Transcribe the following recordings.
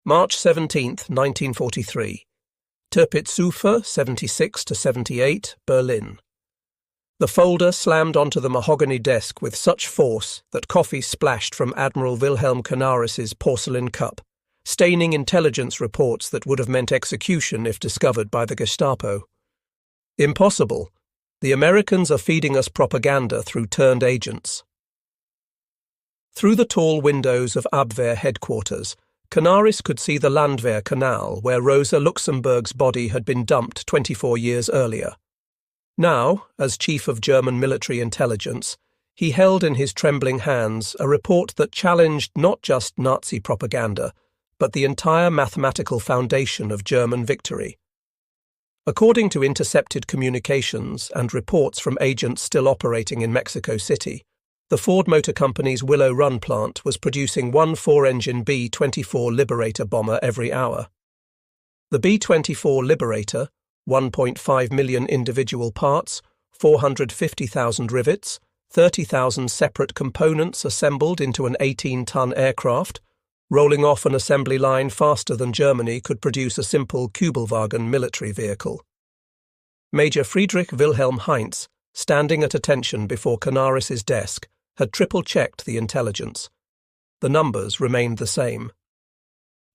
March 17, 1943. Tirpitzufer, 76-78, Berlin. The folder slammed onto the mahogany desk with such force that coffee splashed from Admiral Wilhelm Canaris's porcelain cup, staining intelligence reports that would have meant execution if discovered by the Gestapo. Impossible. The Americans are feeding us propaganda through turned agents. Through the tall windows of Abwehr headquarters, Canaris could see the Landwehr Canal where Rosa Luxemburg's body had been dumped 24 years earlier. Now, as chief of German military intelligence, he held in his trembling hands a report that challenged not just Nazi propaganda, but the entire mathematical foundation of German victory. According to intercepted communications and reports from agents still operating in Mexico City, the Ford Motor Company's Willow Run plant was producing one four-engine B-24 Liberator bomber every hour. The B-24 Liberator, 1.5 million individual parts, 450,000 rivets, 30,000 separate components assembled into an 18-ton aircraft, rolling off an assembly line faster than Germany could produce a simple Kübelwagen military vehicle. Major Friedrich Wilhelm Heinz, standing at attention before Canaris's desk, had triple-checked the intelligence. The numbers remained the same.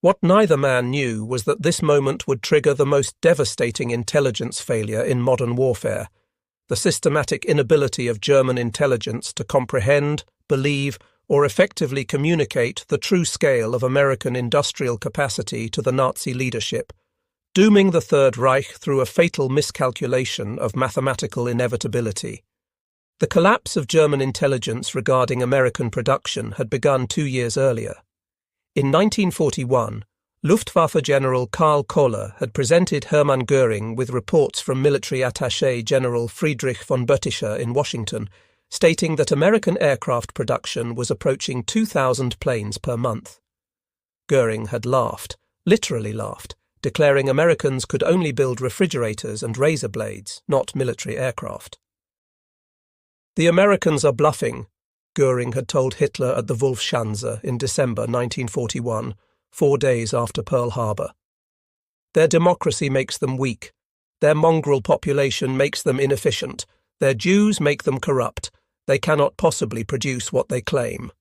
What neither man knew was that this moment would trigger the most devastating intelligence failure in modern warfare, the systematic inability of German intelligence to comprehend, believe, or effectively communicate the true scale of American industrial capacity to the Nazi leadership, dooming the Third Reich through a fatal miscalculation of mathematical inevitability. The collapse of German intelligence regarding American production had begun 2 years earlier. In 1941, Luftwaffe General Karl Koller had presented Hermann Göring with reports from military attaché General Friedrich von Bötticher in Washington, stating that American aircraft production was approaching 2,000 planes per month. Göring had laughed, literally laughed, declaring Americans could only build refrigerators and razor blades, not military aircraft. The Americans are bluffing, Göring had told Hitler at the Wolfschanze in December 1941, 4 days after Pearl Harbor. Their democracy makes them weak. Their mongrel population makes them inefficient. Their Jews make them corrupt. They cannot possibly produce what they claim.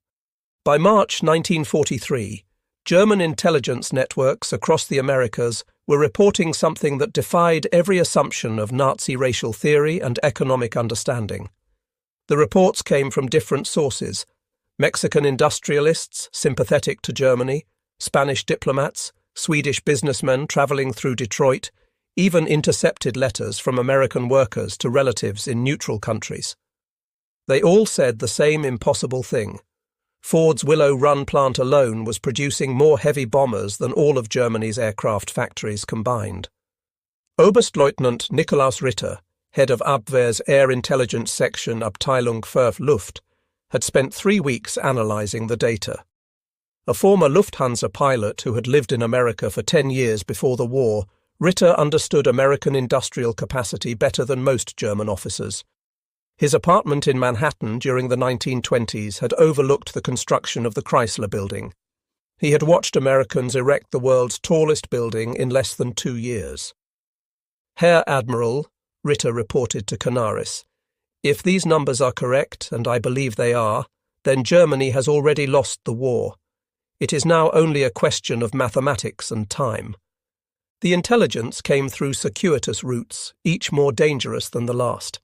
By March 1943, German intelligence networks across the Americas were reporting something that defied every assumption of Nazi racial theory and economic understanding. The reports came from different sources: Mexican industrialists sympathetic to Germany, Spanish diplomats, Swedish businessmen traveling through Detroit, even intercepted letters from American workers to relatives in neutral countries. They all said the same impossible thing. Ford's Willow Run plant alone was producing more heavy bombers than all of Germany's aircraft factories combined. Oberstleutnant Nikolaus Ritter, head of Abwehr's Air Intelligence Section Abteilung für Luft, had spent 3 weeks analysing the data. A former Lufthansa pilot who had lived in America for 10 years before the war, Ritter understood American industrial capacity better than most German officers. His apartment in Manhattan during the 1920s had overlooked the construction of the Chrysler Building. He had watched Americans erect the world's tallest building in less than 2 years. Herr Admiral, Ritter reported to Canaris, if these numbers are correct, and I believe they are, then Germany has already lost the war. It is now only a question of mathematics and time. The intelligence came through circuitous routes, each more dangerous than the last.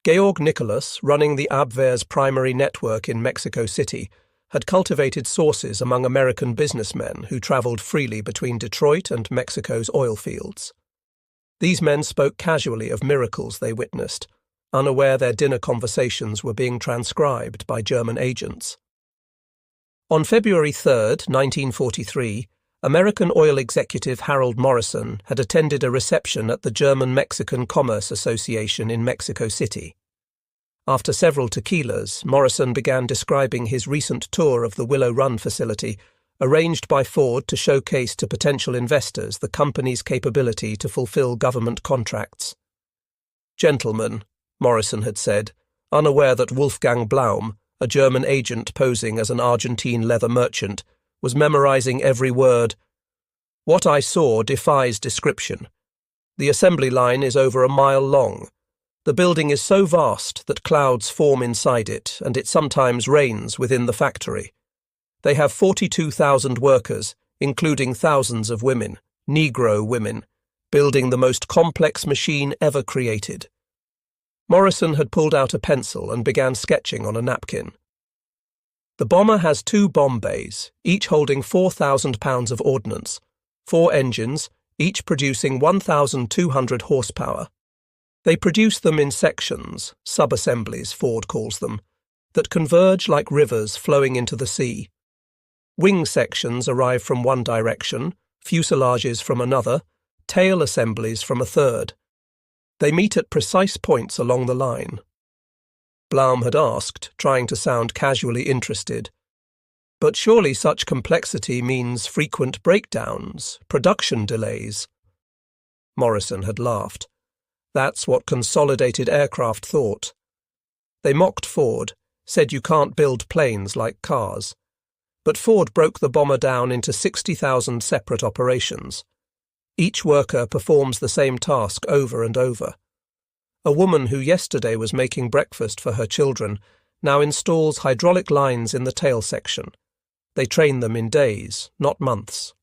Georg Nicholas, running the Abwehr's primary network in Mexico City, had cultivated sources among American businessmen who travelled freely between Detroit and Mexico's oil fields. These men spoke casually of miracles they witnessed, unaware their dinner conversations were being transcribed by German agents. On February 3, 1943, American oil executive Harold Morrison had attended a reception at the German-Mexican Commerce Association in Mexico City. After several tequilas, Morrison began describing his recent tour of the Willow Run facility, arranged by Ford to showcase to potential investors the company's capability to fulfill government contracts. "Gentlemen," Morrison had said, unaware that Wolfgang Blaum, a German agent posing as an Argentine leather merchant, was memorizing every word, What I saw defies description. The assembly line is over a mile long. The building is so vast that clouds form inside it, and it sometimes rains within the factory. They have 42,000 workers, including thousands of women, Negro women, building the most complex machine ever created. Morrison had pulled out a pencil and began sketching on a napkin. The bomber has 2 bomb bays, each holding 4,000 pounds of ordnance, 4 engines, each producing 1,200 horsepower. They produce them in sections, sub-assemblies, Ford calls them, that converge like rivers flowing into the sea. Wing sections arrive from one direction, fuselages from another, tail assemblies from a third. They meet at precise points along the line. Blaum had asked, trying to sound casually interested. But surely such complexity means frequent breakdowns, production delays. Morrison had laughed. That's what Consolidated Aircraft thought. They mocked Ford, said you can't build planes like cars. But Ford broke the bomber down into 60,000 separate operations. Each worker performs the same task over and over. A woman who yesterday was making breakfast for her children now installs hydraulic lines in the tail section. They train them in days, not months.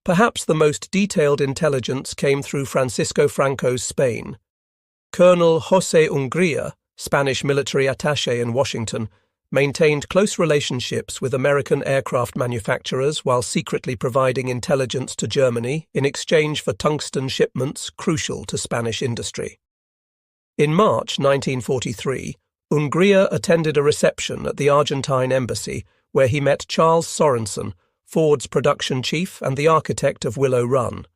Perhaps the most detailed intelligence came through Francisco Franco's Spain. Colonel José Ungría, Spanish military attaché in Washington, maintained close relationships with American aircraft manufacturers while secretly providing intelligence to Germany in exchange for tungsten shipments crucial to Spanish industry. In March 1943, Ungría attended a reception at the Argentine embassy where he met Charles Sorensen, Ford's production chief and the architect of Willow Run.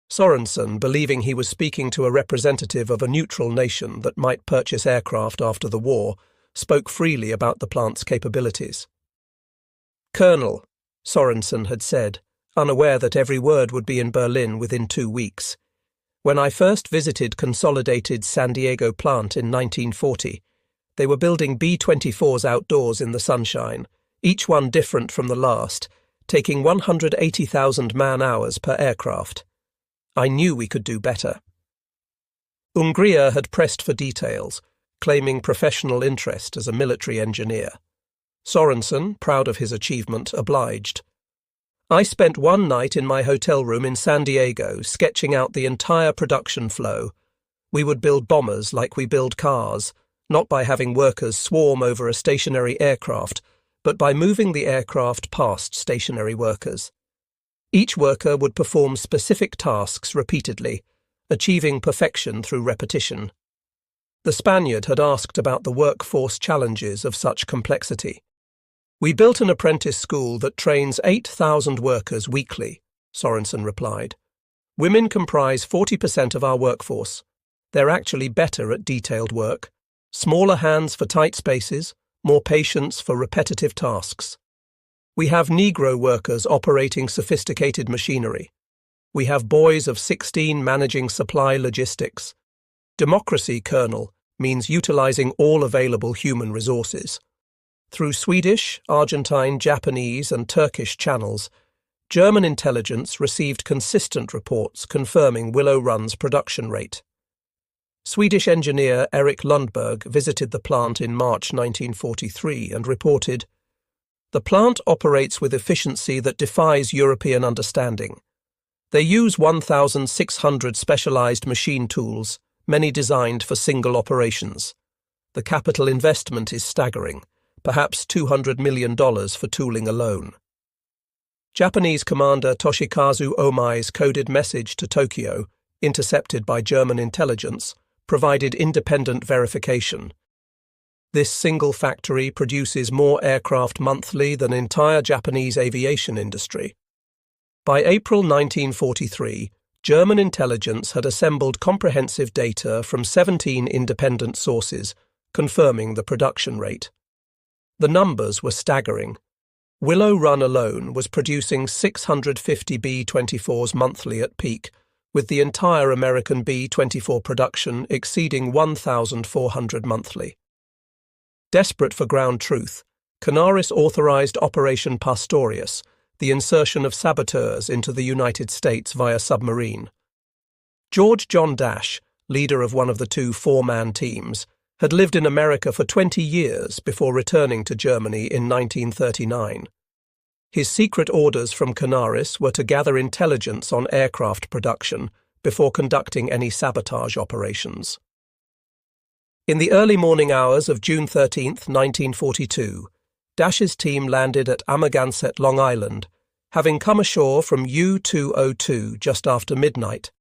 Sorensen, believing he was speaking to a representative of a neutral nation that might purchase aircraft after the war, spoke freely about the plant's capabilities. "Colonel," Sorensen had said, unaware that every word would be in Berlin within 2 weeks, "when I first visited Consolidated's San Diego plant in 1940, they were building B-24s outdoors in the sunshine, each one different from the last, taking 180,000 man-hours per aircraft. I knew we could do better." Ungría had pressed for details, claiming professional interest as a military engineer. Sorensen, proud of his achievement, obliged. "I spent one night in my hotel room in San Diego sketching out the entire production flow. We would build bombers like we build cars, not by having workers swarm over a stationary aircraft, but by moving the aircraft past stationary workers. Each worker would perform specific tasks repeatedly, achieving perfection through repetition." The Spaniard had asked about the workforce challenges of such complexity. "We built an apprentice school that trains 8,000 workers weekly," Sorensen replied. "Women comprise 40% of our workforce. They're actually better at detailed work. Smaller hands for tight spaces, more patience for repetitive tasks. We have Negro workers operating sophisticated machinery. We have boys of 16 managing supply logistics. Democracy, Colonel, means utilizing all available human resources. Through Swedish, Argentine, Japanese, and Turkish channels, German intelligence received consistent reports confirming Willow Run's production rate. Swedish engineer Erik Lundberg visited the plant in March 1943 and reported, "The plant operates with efficiency that defies European understanding. They use 1,600 specialized machine tools, many designed for single operations. The capital investment is staggering, perhaps $200 million for tooling alone." Japanese commander Toshikazu Omai's coded message to Tokyo, intercepted by German intelligence, provided independent verification. "This single factory produces more aircraft monthly than entire Japanese aviation industry." By April 1943, German intelligence had assembled comprehensive data from 17 independent sources, confirming the production rate. The numbers were staggering. Willow Run alone was producing 650 B-24s monthly at peak, with the entire American B-24 production exceeding 1,400 monthly. Desperate for ground truth, Canaris authorized Operation Pastorius, the insertion of saboteurs into the United States via submarine. George John Dash, leader of one of the two four-man teams, had lived in America for 20 years before returning to Germany in 1939. His secret orders from Canaris were to gather intelligence on aircraft production before conducting any sabotage operations. In the early morning hours of June 13, 1942, Dash's team landed at Amagansett, Long Island, having come ashore from U-202 just after midnight.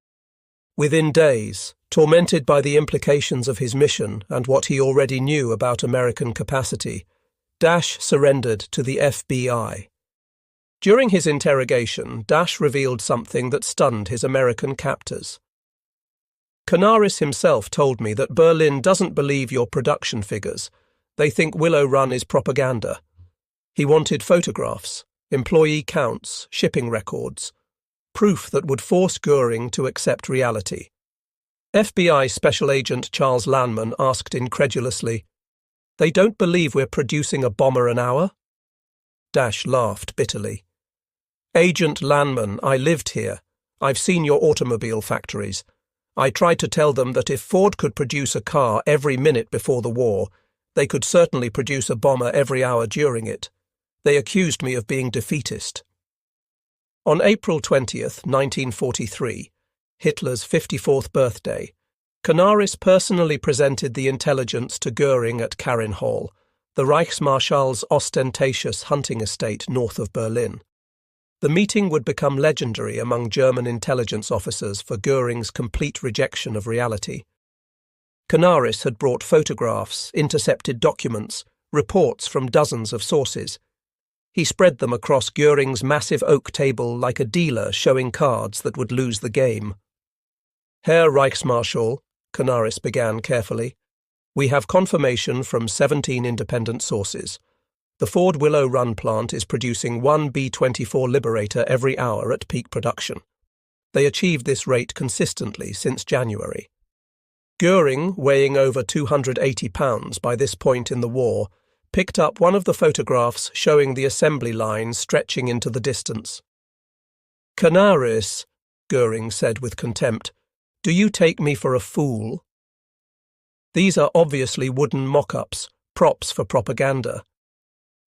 Within days, tormented by the implications of his mission and what he already knew about American capacity, Dash surrendered to the FBI. During his interrogation, Dash revealed something that stunned his American captors. Canaris himself told me that Berlin doesn't believe your production figures. They think Willow Run is propaganda. He wanted photographs, employee counts, shipping records, proof that would force Göring to accept reality. FBI Special Agent Charles Lanman asked incredulously, "They don't believe we're producing a bomber an hour?" Dash laughed bitterly. "Agent Lanman, I lived here. I've seen your automobile factories. I tried to tell them that if Ford could produce a car every minute before the war, they could certainly produce a bomber every hour during it. They accused me of being defeatist." On April 20th, 1943, Hitler's 54th birthday, Canaris personally presented the intelligence to Göring at Karin Hall, the Reichsmarschall's ostentatious hunting estate north of Berlin. The meeting would become legendary among German intelligence officers for Göring's complete rejection of reality. Canaris had brought photographs, intercepted documents, reports from dozens of sources. He spread them across Göring's massive oak table like a dealer showing cards that would lose the game. "Herr Reichsmarschall," Canaris began carefully, "we have confirmation from 17 independent sources. The Ford Willow Run plant is producing one B-24 Liberator every hour at peak production. They achieved this rate consistently since January. Göring, weighing over 280 pounds by this point in the war, picked up one of the photographs showing the assembly line stretching into the distance. "Canaris," Göring said with contempt, "do you take me for a fool? These are obviously wooden mock-ups, props for propaganda.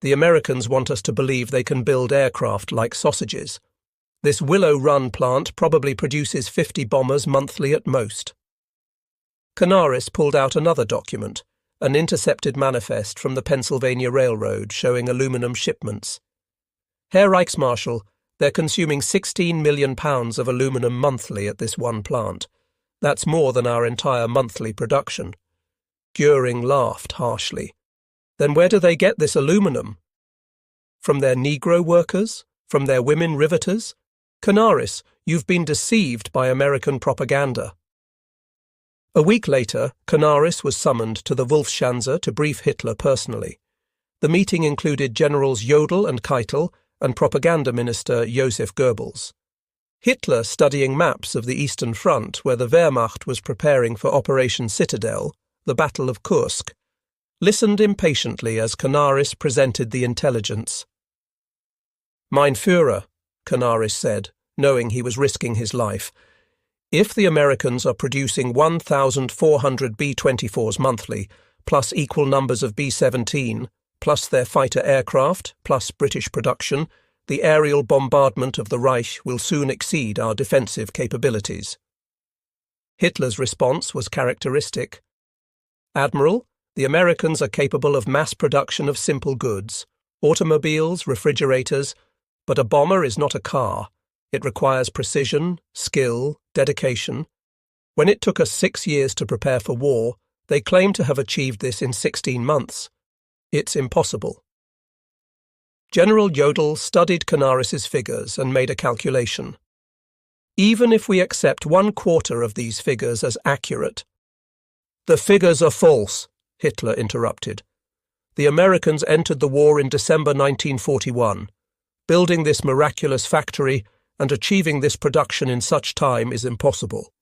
The Americans want us to believe they can build aircraft like sausages. This Willow Run plant probably produces 50 bombers monthly at most." Canaris pulled out another document, an intercepted manifest from the Pennsylvania Railroad showing aluminum shipments. "Herr Reichsmarschall, they're consuming 16 million pounds of aluminum monthly at this one plant. That's more than our entire monthly production." Göring laughed harshly. "Then where do they get this aluminum? From their Negro workers? From their women riveters? Canaris, you've been deceived by American propaganda." A week later, Canaris was summoned to the Wolfschanze to brief Hitler personally. The meeting included Generals Jodl and Keitel and Propaganda Minister Joseph Goebbels. Hitler, studying maps of the Eastern Front where the Wehrmacht was preparing for Operation Citadel, the Battle of Kursk, listened impatiently as Canaris presented the intelligence. "Mein Führer," Canaris said, knowing he was risking his life, "if the Americans are producing 1,400 B-24s monthly, plus equal numbers of B-17, plus their fighter aircraft, plus British production, the aerial bombardment of the Reich will soon exceed our defensive capabilities." Hitler's response was characteristic. "Admiral, the Americans are capable of mass production of simple goods, automobiles, refrigerators, but a bomber is not a car. It requires precision, skill, dedication. When it took us 6 years to prepare for war, they claim to have achieved this in 16 months. It's impossible." General Jodl studied Canaris's figures and made a calculation. "Even if we accept 1/4 of these figures as accurate—" "The figures are false," Hitler interrupted. "The Americans entered the war in December 1941. Building this miraculous factory and achieving this production in such time is impossible."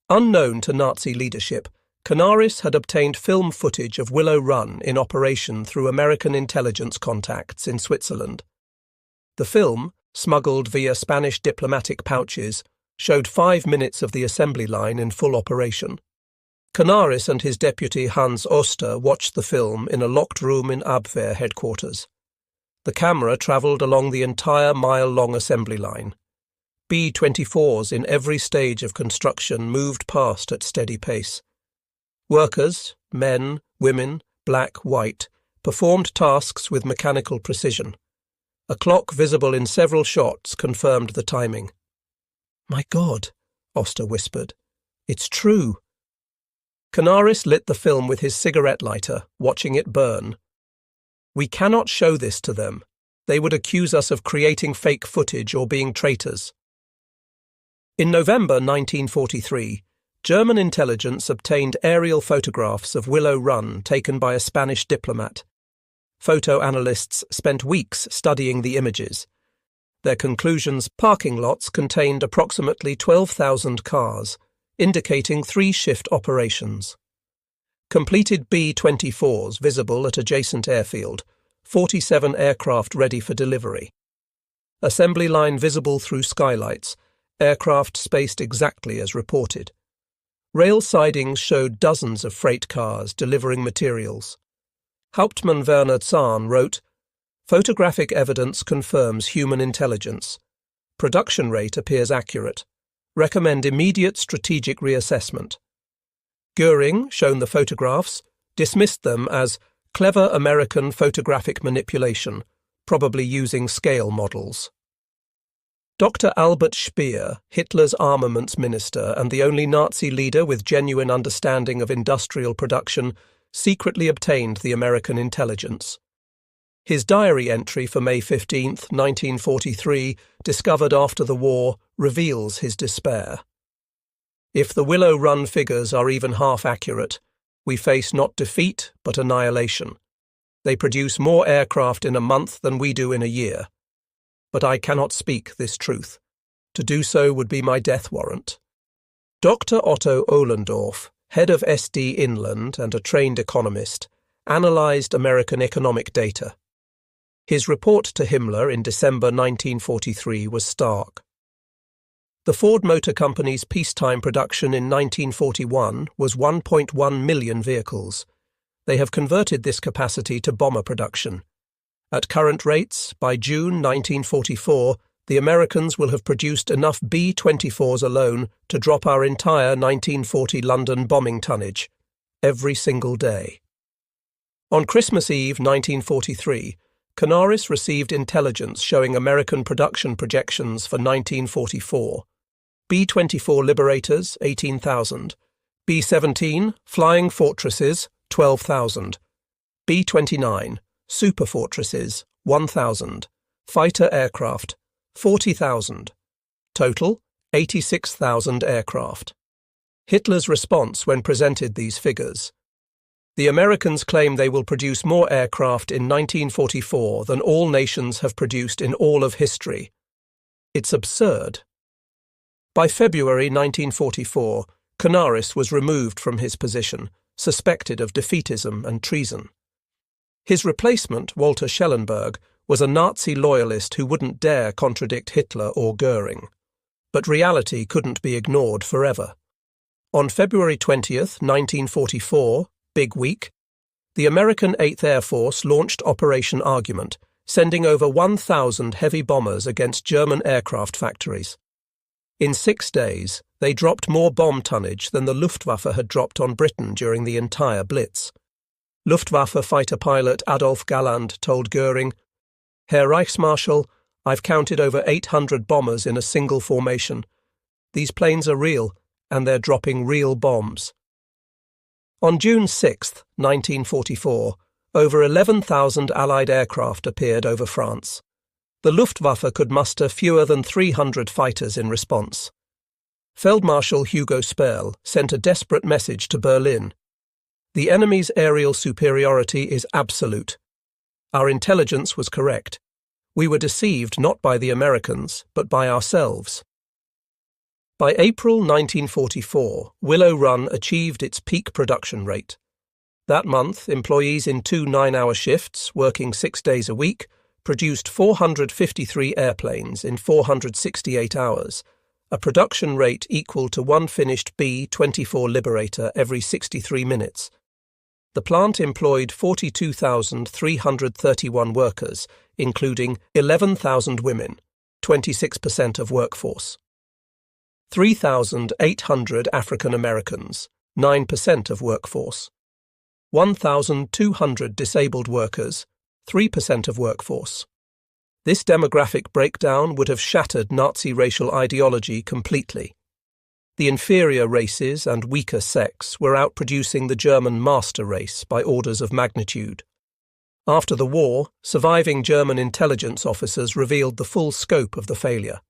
Unknown to Nazi leadership, Canaris had obtained film footage of Willow Run in operation through American intelligence contacts in Switzerland. The film, smuggled via Spanish diplomatic pouches, showed 5 minutes of the assembly line in full operation. Canaris and his deputy Hans Oster watched the film in a locked room in Abwehr headquarters. The camera travelled along the entire mile-long assembly line. B-24s in every stage of construction moved past at steady pace. Workers, men, women, black, white, performed tasks with mechanical precision. A clock visible in several shots confirmed the timing. "My God," Oster whispered. "It's true." Canaris lit the film with his cigarette lighter, watching it burn. "We cannot show this to them. They would accuse us of creating fake footage or being traitors." In November 1943, German intelligence obtained aerial photographs of Willow Run taken by a Spanish diplomat. Photo analysts spent weeks studying the images. Their conclusions: parking lots contained approximately 12,000 cars, indicating 3-shift operations. Completed B-24s visible at adjacent airfield, 47 aircraft ready for delivery. Assembly line visible through skylights, aircraft spaced exactly as reported. Rail sidings showed dozens of freight cars delivering materials. Hauptmann Werner Zahn wrote, "Photographic evidence confirms human intelligence. Production rate appears accurate. Recommend immediate strategic reassessment." Göring, shown the photographs, dismissed them as clever American photographic manipulation, probably using scale models. Dr. Albert Speer, Hitler's armaments minister and the only Nazi leader with genuine understanding of industrial production, secretly obtained the American intelligence. His diary entry for May 15, 1943, discovered after the war, reveals his despair. "If the Willow Run figures are even half accurate, we face not defeat but annihilation. They produce more aircraft in a month than we do in a year. But I cannot speak this truth. To do so would be my death warrant." Dr. Otto Ohlendorf, head of SD Inland and a trained economist, analysed American economic data. His report to Himmler in December 1943 was stark. The Ford Motor Company's peacetime production in 1941 was 1.1 million vehicles. They have converted this capacity to bomber production. At current rates, by June 1944, the Americans will have produced enough B-24s alone to drop our entire 1940 London bombing tonnage, every single day. On Christmas Eve 1943, Canaris received intelligence showing American production projections for 1944. B-24 Liberators, 18,000. B-17, Flying Fortresses, 12,000. B-29, Super Fortresses, 1,000. Fighter aircraft, 40,000. Total, 86,000 aircraft. Hitler's response when presented these figures: "The Americans claim they will produce more aircraft in 1944 than all nations have produced in all of history. It's absurd." By February 1944, Canaris was removed from his position, suspected of defeatism and treason. His replacement, Walter Schellenberg, was a Nazi loyalist who wouldn't dare contradict Hitler or Göring. But reality couldn't be ignored forever. On February 20th, 1944, Big Week, the American 8th Air Force launched Operation Argument, sending over 1,000 heavy bombers against German aircraft factories. In 6 days, they dropped more bomb tonnage than the Luftwaffe had dropped on Britain during the entire Blitz. Luftwaffe fighter pilot Adolf Galland told Göring, "Herr Reichsmarschall, I've counted over 800 bombers in a single formation. These planes are real, and they're dropping real bombs." On June 6, 1944, over 11,000 Allied aircraft appeared over France. The Luftwaffe could muster fewer than 300 fighters in response. Feldmarschall Hugo Sperl sent a desperate message to Berlin. "The enemy's aerial superiority is absolute. Our intelligence was correct. We were deceived not by the Americans, but by ourselves." By April 1944, Willow Run achieved its peak production rate. That month, employees in 2 9-hour shifts, working 6 days a week, produced 453 airplanes in 468 hours, a production rate equal to one finished B-24 Liberator every 63 minutes. The plant employed 42,331 workers, including 11,000 women, 26% of workforce. 3,800 African Americans, 9% of workforce. 1,200 disabled workers, 3% of workforce. This demographic breakdown would have shattered Nazi racial ideology completely. The inferior races and weaker sex were outproducing the German master race by orders of magnitude. After the war, surviving German intelligence officers revealed the full scope of the failure.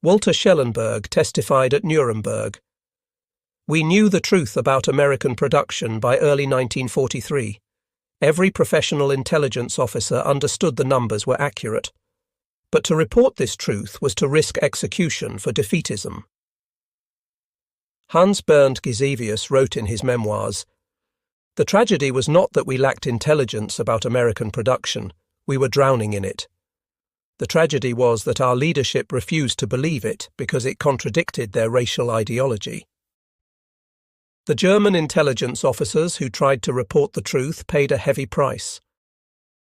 Walter Schellenberg testified at Nuremberg. "We knew the truth about American production by early 1943. Every professional intelligence officer understood the numbers were accurate. But to report this truth was to risk execution for defeatism." Hans Bernd Gisevius wrote in his memoirs, "The tragedy was not that we lacked intelligence about American production, we were drowning in it. The tragedy was that our leadership refused to believe it because it contradicted their racial ideology." The German intelligence officers who tried to report the truth paid a heavy price.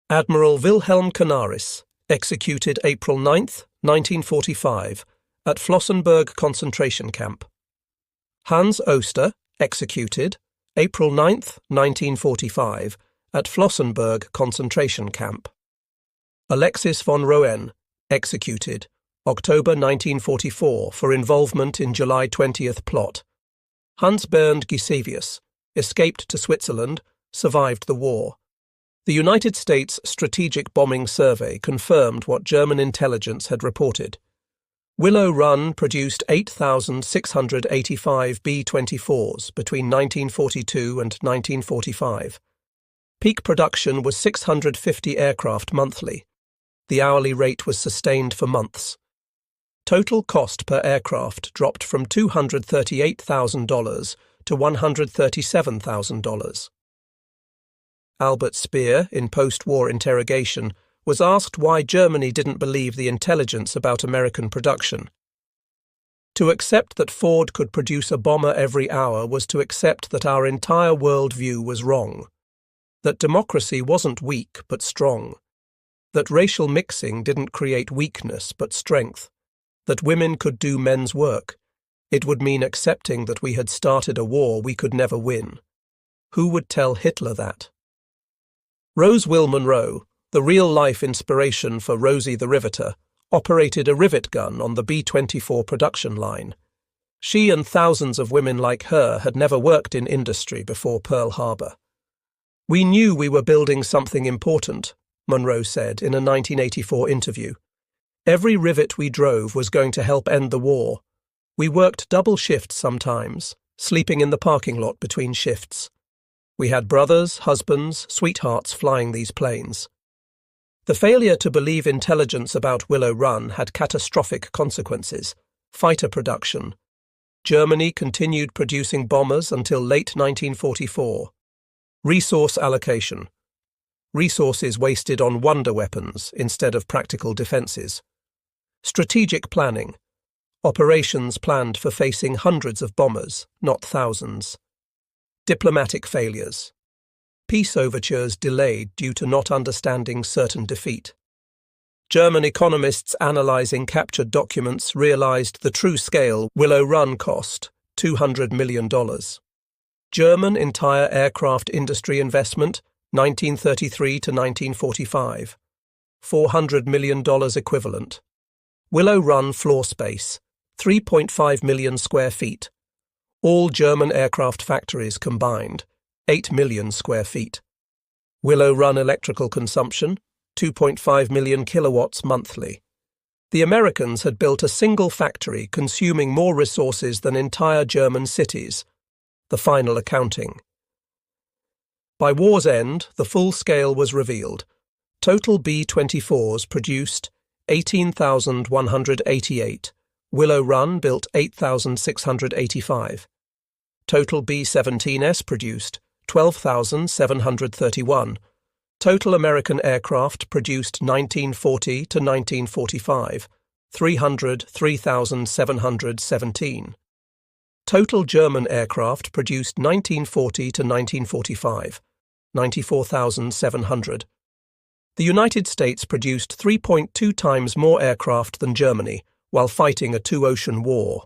Admiral Wilhelm Canaris, executed April 9, 1945, at Flossenbürg concentration camp. Hans Oster, executed April 9, 1945, at Flossenbürg concentration camp. Alexis von Roen, executed October 1944 for involvement in July 20th plot. Hans Bernd Gisevius, escaped to Switzerland, survived the war. The United States Strategic Bombing Survey confirmed what German intelligence had reported. Willow Run produced 8,685 B-24s between 1942 and 1945. Peak production was 650 aircraft monthly. The hourly rate was sustained for months. Total cost per aircraft dropped from $238,000 to $137,000. Albert Speer, in post-war interrogation, was asked why Germany didn't believe the intelligence about American production. To accept that Ford could produce a bomber every hour was to accept that our entire worldview was wrong, that democracy wasn't weak but strong, that racial mixing didn't create weakness but strength, that women could do men's work. It would mean accepting that we had started a war we could never win. Who would tell Hitler that? Rose Will Monroe, the real-life inspiration for Rosie the Riveter, operated a rivet gun on the B-24 production line. She and thousands of women like her had never worked in industry before Pearl Harbor. "We knew we were building something important," Monroe said in a 1984 interview. "Every rivet we drove was going to help end the war. We worked double shifts sometimes, sleeping in the parking lot between shifts. We had brothers, husbands, sweethearts flying these planes." The failure to believe intelligence about Willow Run had catastrophic consequences. Fighter production. Germany continued producing bombers until late 1944. Resource allocation. Resources wasted on wonder weapons instead of practical defences. Strategic planning. Operations planned for facing hundreds of bombers, not thousands. Diplomatic failures. Peace overtures delayed due to not understanding certain defeat. German economists analysing captured documents realised the true scale Willow Run cost, $200 million. German entire aircraft industry investment, 1933 to 1945. $400 million equivalent. Willow Run floor space, 3.5 million square feet. All German aircraft factories combined, 8 million square feet. Willow Run electrical consumption, 2.5 million kilowatts monthly. The Americans had built a single factory consuming more resources than entire German cities. The final accounting. By war's end, the full scale was revealed. Total B-24s produced 18,188. Willow Run built 8,685. Total B-17S produced 12,731. Total American aircraft produced 1940 to 1945, 303,717. Total German aircraft produced 1940 to 1945, 94,700. The United States produced 3.2 times more aircraft than Germany while fighting a two-ocean war.